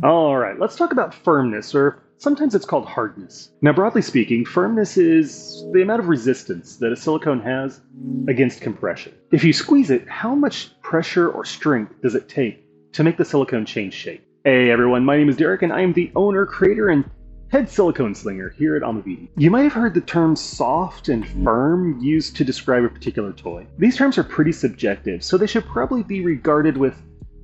Alright, let's talk about firmness, or sometimes it's called hardness. Now, broadly speaking, firmness is the amount of resistance that a silicone has against compression. If you squeeze it, how much pressure or strength does it take to make the silicone change shape? Hey everyone, my name is Derek, and I am the owner, creator, and head silicone slinger here at Amavidi. You might have heard the terms soft and firm used to describe a particular toy. These terms are pretty subjective, so they should probably be regarded with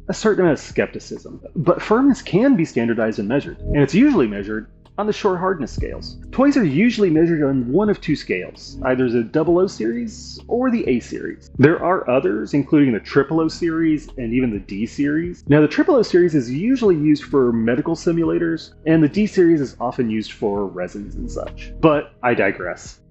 a certain amount of skepticism. But firmness can be standardized and measured, and it's usually measured on the short hardness scales. Toys are usually measured on one of two scales, either the 00 series or the A series. There are others, including the 000 series and even the D series. Now, the 000 series is usually used for medical simulators, and the D series is often used for resins and such. But I digress.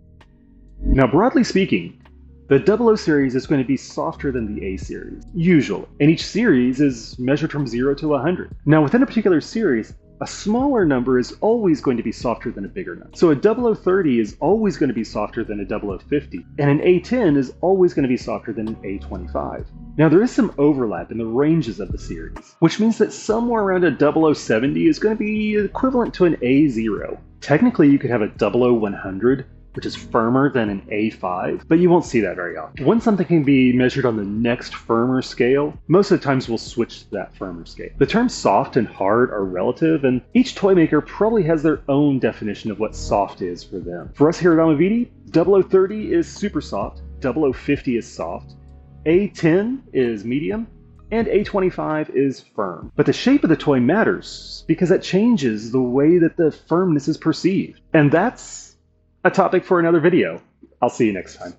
Now, broadly speaking, the 00 series is going to be softer than the A series, usually, and each series is measured from 0 to 100. Now, within a particular series, a smaller number is always going to be softer than a bigger number. So a 0030 is always going to be softer than a 0050, and an A10 is always going to be softer than an A25. Now, there is some overlap in the ranges of the series, which means that somewhere around a 0070 is going to be equivalent to an A0. Technically, you could have a 00100, which is firmer than an A5, but you won't see that very often. When something can be measured on the next firmer scale, most of the times we'll switch to that firmer scale. The terms soft and hard are relative, and each toy maker probably has their own definition of what soft is for them. For us here at Amavidi, 0030 is super soft, 0050 is soft, A10 is medium, and A25 is firm. But the shape of the toy matters, because that changes the way that the firmness is perceived. And that's a topic for another video. I'll see you next time.